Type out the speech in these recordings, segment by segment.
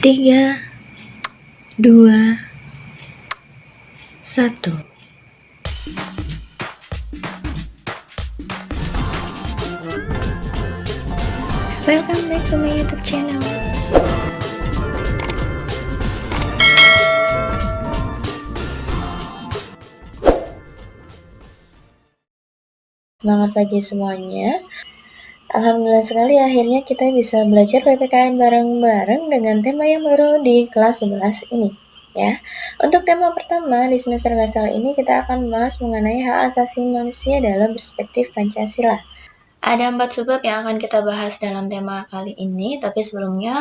3, 2, 1. Welcome back to my YouTube channel. Selamat pagi semuanya. Alhamdulillah sekali akhirnya kita bisa belajar PPKN bareng-bareng dengan tema yang baru di kelas 11 ini. Ya, untuk tema pertama di semester gasal ini kita akan membahas mengenai hak asasi manusia dalam perspektif Pancasila. Ada 4 subbab yang akan kita bahas dalam tema kali ini, tapi sebelumnya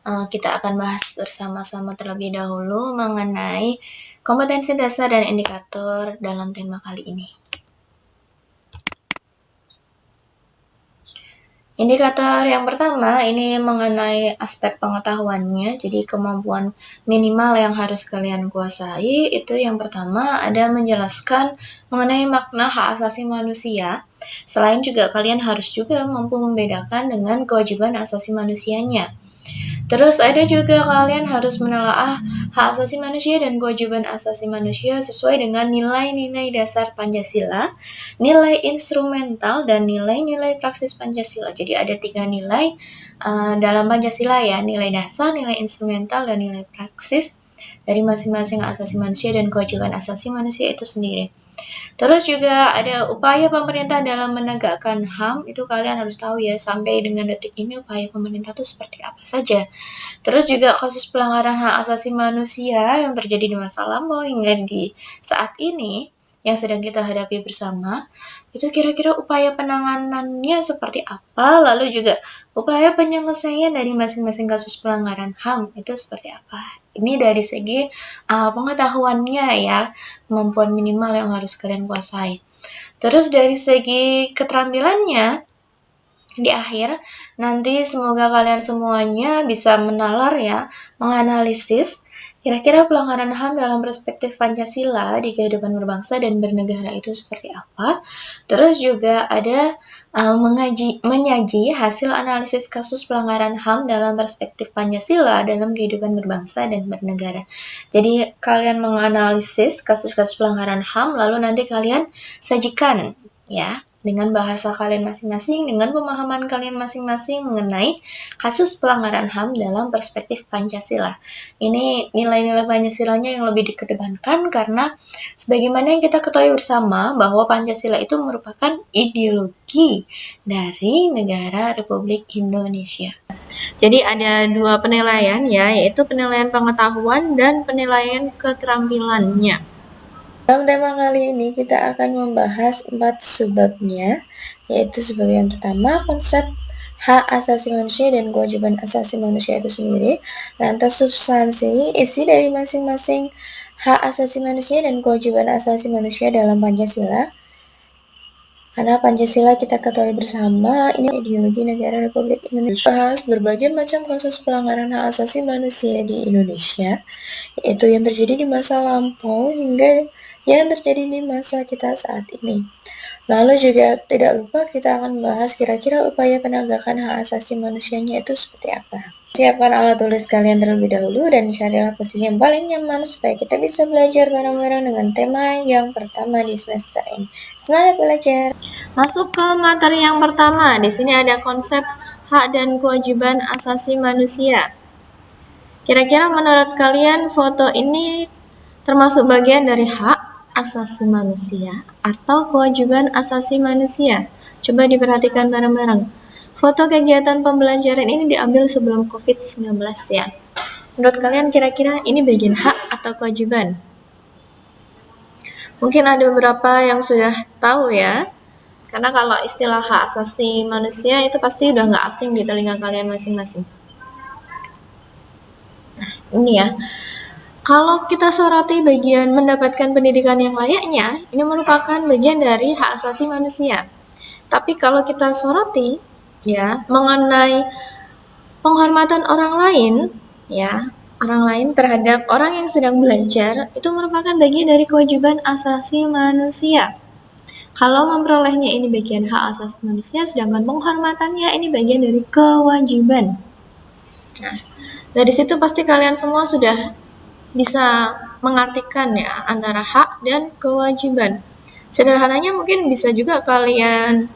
kita akan bahas bersama-sama terlebih dahulu mengenai kompetensi dasar dan indikator dalam tema kali ini. Indikator yang pertama ini mengenai aspek pengetahuannya, jadi kemampuan minimal yang harus kalian kuasai. Itu yang pertama ada menjelaskan mengenai makna hak asasi manusia. Selain juga kalian harus juga mampu membedakan dengan kewajiban asasi manusianya. Terus ada juga kalian harus menelaah hak asasi manusia dan kewajiban asasi manusia sesuai dengan nilai-nilai dasar Pancasila, nilai instrumental, dan nilai-nilai praksis Pancasila. Jadi ada 3 nilai dalam Pancasila ya, nilai dasar, nilai instrumental, dan nilai praksis dari masing-masing asasi manusia dan kewajiban asasi manusia itu sendiri. Terus juga ada upaya pemerintah dalam menegakkan HAM, itu kalian harus tahu ya, sampai dengan detik ini upaya pemerintah itu seperti apa saja. Terus juga kasus pelanggaran hak asasi manusia yang terjadi di masa lampau hingga di saat ini yang sedang kita hadapi bersama, itu kira-kira upaya penanganannya seperti apa, lalu juga upaya penyelesaian dari masing-masing kasus pelanggaran HAM itu seperti apa. Ini dari segi pengetahuannya ya, kemampuan minimal yang harus kalian kuasai. Terus dari segi keterampilannya, di akhir nanti semoga kalian semuanya bisa menalar ya, menganalisis kira-kira pelanggaran HAM dalam perspektif Pancasila di kehidupan berbangsa dan bernegara itu seperti apa. Terus juga ada menyaji hasil analisis kasus pelanggaran HAM dalam perspektif Pancasila dalam kehidupan berbangsa dan bernegara. Jadi kalian menganalisis kasus-kasus pelanggaran HAM, lalu nanti kalian sajikan ya dengan bahasa kalian masing-masing, dengan pemahaman kalian masing-masing mengenai kasus pelanggaran HAM dalam perspektif Pancasila. Ini nilai-nilai Pancasilanya yang lebih dikedepankan karena sebagaimana yang kita ketahui bersama bahwa Pancasila itu merupakan ideologi dari negara Republik Indonesia. Jadi ada 2 penilaian ya, yaitu penilaian pengetahuan dan penilaian keterampilannya. Dalam tema kali ini kita akan membahas 4 subbabnya, yaitu subbab yang pertama konsep hak asasi manusia dan kewajiban asasi manusia itu sendiri, lantas substansi isi dari masing-masing hak asasi manusia dan kewajiban asasi manusia dalam Pancasila. Karena Pancasila kita ketahui bersama ini ideologi negara Republik Indonesia. Bahas berbagai macam kasus pelanggaran hak asasi manusia di Indonesia, yaitu yang terjadi di masa lampau hingga yang terjadi di masa kita saat ini. Lalu juga tidak lupa kita akan membahas kira-kira upaya penegakan hak asasi manusianya itu seperti apa. Siapkan alat tulis kalian terlebih dahulu dan carilah posisi yang paling nyaman supaya kita bisa belajar bareng-bareng dengan tema yang pertama di semester ini. Semangat belajar! Masuk ke materi yang pertama. Di sini ada konsep hak dan kewajiban asasi manusia. Kira-kira menurut kalian foto ini termasuk bagian dari hak asasi manusia atau kewajiban asasi manusia? Coba diperhatikan bareng-bareng. Foto kegiatan pembelajaran ini diambil sebelum COVID-19 ya. Menurut kalian kira-kira ini bagian hak atau kewajiban? Mungkin ada beberapa yang sudah tahu ya. Karena kalau istilah hak asasi manusia itu pasti udah nggak asing di telinga kalian masing-masing. Nah, ini ya. Kalau kita soroti bagian mendapatkan pendidikan yang layaknya, ini merupakan bagian dari hak asasi manusia. Tapi kalau kita soroti ya mengenai penghormatan orang lain ya, orang lain terhadap orang yang sedang belajar itu merupakan bagian dari kewajiban asasi manusia. Kalau memperolehnya ini bagian hak asasi manusia, sedangkan penghormatannya ini bagian dari kewajiban. Nah, dari situ pasti kalian semua sudah bisa mengartikan ya antara hak dan kewajiban. Sederhananya mungkin bisa juga kalian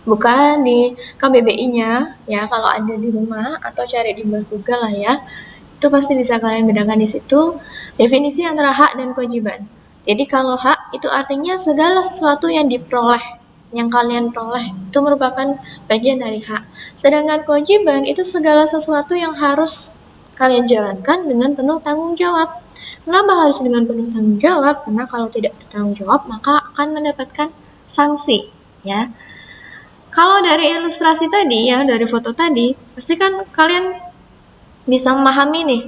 buka di KBBI-nya ya kalau ada di rumah, atau cari di Google lah ya. Itu pasti bisa kalian bedakan di situ definisi antara hak dan kewajiban. Jadi kalau hak itu artinya segala sesuatu yang diperoleh, yang kalian peroleh itu merupakan bagian dari hak. Sedangkan kewajiban itu segala sesuatu yang harus kalian jalankan dengan penuh tanggung jawab. Kenapa harus dengan penuh tanggung jawab? Karena kalau tidak bertanggung jawab maka akan mendapatkan sanksi ya. Kalau dari ilustrasi tadi ya, dari foto tadi, pasti kan kalian bisa memahami nih,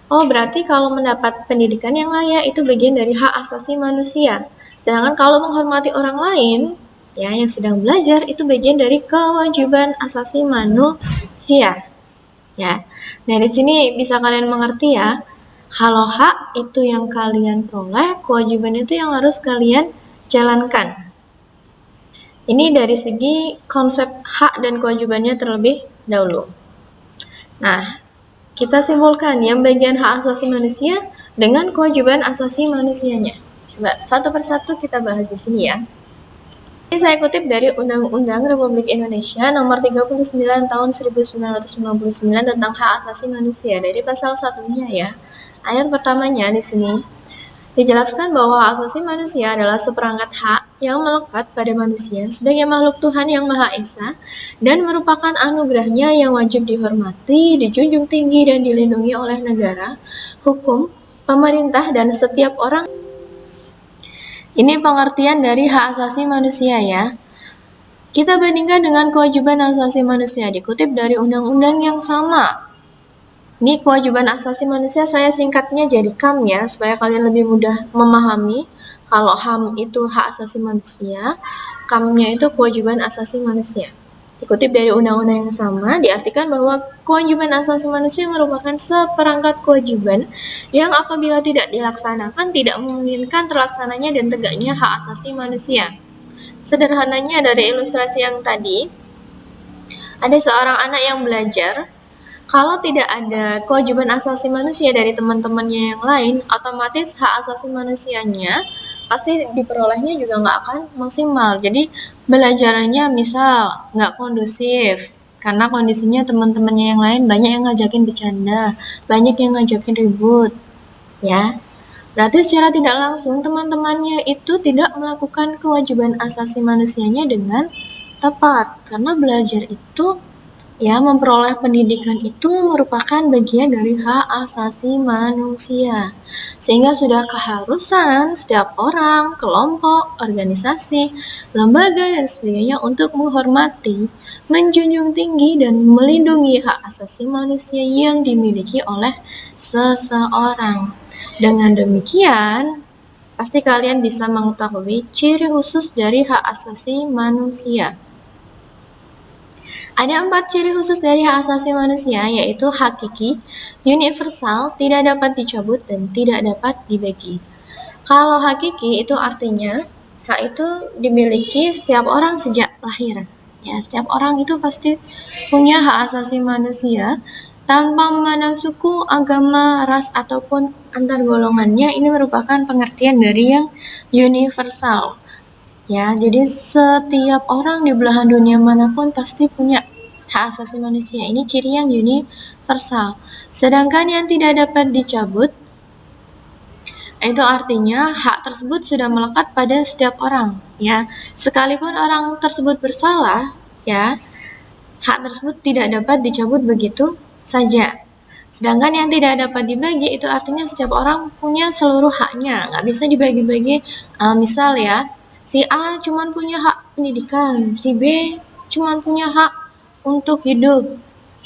oh berarti kalau mendapat pendidikan yang layak itu bagian dari hak asasi manusia. Sedangkan kalau menghormati orang lain, ya yang sedang belajar itu bagian dari kewajiban asasi manusia. Ya, dari sini bisa kalian mengerti ya, kalau hak itu yang kalian peroleh, kewajiban itu yang harus kalian jalankan. Ini dari segi konsep hak dan kewajibannya terlebih dahulu. Nah, kita simpulkan yang bagian hak asasi manusia dengan kewajiban asasi manusianya. Coba satu persatu kita bahas di sini ya. Ini saya kutip dari Undang-Undang Republik Indonesia Nomor 39 Tahun 1999 tentang Hak Asasi Manusia, dari pasal 1-nya ya. Ayat pertamanya di sini dijelaskan bahwa hak asasi manusia adalah seperangkat hak yang melekat pada manusia sebagai makhluk Tuhan yang Maha Esa dan merupakan anugerahnya yang wajib dihormati, dijunjung tinggi, dan dilindungi oleh negara, hukum, pemerintah, dan setiap orang. Ini pengertian dari hak asasi manusia ya. Kita bandingkan dengan kewajiban asasi manusia dikutip dari undang-undang yang sama. Ini kewajiban asasi manusia saya singkatnya jadi HAM ya, supaya kalian lebih mudah memahami. Kalau HAM itu hak asasi manusia, HAM-nya itu kewajiban asasi manusia. Dikutip dari undang-undang yang sama, diartikan bahwa kewajiban asasi manusia merupakan seperangkat kewajiban yang apabila tidak dilaksanakan tidak memungkinkan terlaksananya dan tegaknya hak asasi manusia. Sederhananya dari ilustrasi yang tadi, ada seorang anak yang belajar. Kalau tidak ada kewajiban asasi manusia dari teman-temannya yang lain, otomatis hak asasi manusianya pasti diperolehnya juga nggak akan maksimal. Jadi belajarannya misal nggak kondusif, karena kondisinya teman-temannya yang lain banyak yang ngajakin bercanda, banyak yang ngajakin ribut, ya. Berarti secara tidak langsung teman-temannya itu tidak melakukan kewajiban asasi manusianya dengan tepat, karena belajar itu ya, memperoleh pendidikan itu merupakan bagian dari hak asasi manusia. Sehingga sudah keharusan setiap orang, kelompok, organisasi, lembaga, dan sebagainya untuk menghormati, menjunjung tinggi, dan melindungi hak asasi manusia yang dimiliki oleh seseorang. Dengan demikian, pasti kalian bisa mengetahui ciri khusus dari hak asasi manusia. Ada 4 ciri khusus dari hak asasi manusia, yaitu hakiki, universal, tidak dapat dicabut, dan tidak dapat dibagi. Kalau hakiki itu artinya hak itu dimiliki setiap orang sejak lahir. Ya, setiap orang itu pasti punya hak asasi manusia tanpa memandang suku, agama, ras, ataupun antar golongannya. Ini merupakan pengertian dari yang universal. Ya, jadi setiap orang di belahan dunia manapun pasti punya hak asasi manusia. Ini ciri yang universal. Sedangkan yang tidak dapat dicabut, itu artinya hak tersebut sudah melekat pada setiap orang. Ya, sekalipun orang tersebut bersalah, ya, hak tersebut tidak dapat dicabut begitu saja. Sedangkan yang tidak dapat dibagi itu artinya setiap orang punya seluruh haknya, nggak bisa dibagi-bagi. Misal ya, si A cuma punya hak pendidikan, si B cuma punya hak untuk hidup,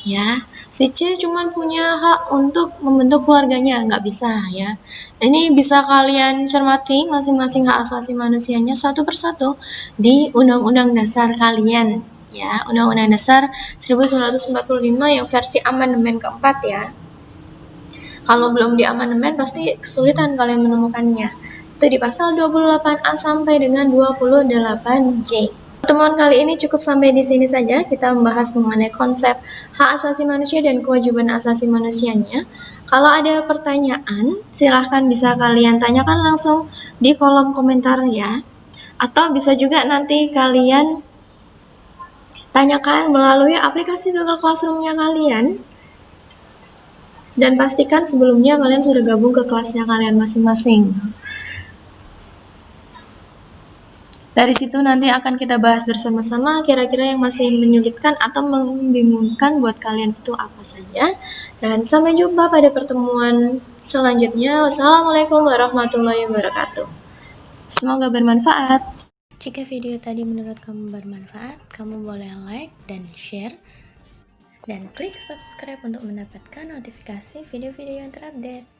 ya. Si C cuma punya hak untuk membentuk keluarganya, nggak bisa ya. Ini bisa kalian cermati masing-masing hak asasi manusianya satu persatu di Undang-Undang Dasar kalian, ya. Undang-Undang Dasar 1945 yang versi amandemen keempat ya. Kalau belum di amandemen pasti kesulitan kalian menemukannya. Itu di pasal 28A sampai dengan 28J. Pertemuan kali ini cukup sampai di sini saja. Kita membahas mengenai konsep hak asasi manusia dan kewajiban asasi manusianya. Kalau ada pertanyaan, silahkan bisa kalian tanyakan langsung di kolom komentar ya. Atau bisa juga nanti kalian tanyakan melalui aplikasi Google Classroom-nya kalian. Dan pastikan sebelumnya kalian sudah gabung ke kelasnya kalian masing-masing. Dari situ nanti akan kita bahas bersama-sama kira-kira yang masih menyulitkan atau membingungkan buat kalian itu apa saja. Dan sampai jumpa pada pertemuan selanjutnya. Wassalamualaikum warahmatullahi wabarakatuh. Semoga bermanfaat. Jika video tadi menurut kamu bermanfaat, kamu boleh like dan share. Dan klik subscribe untuk mendapatkan notifikasi video-video yang terupdate.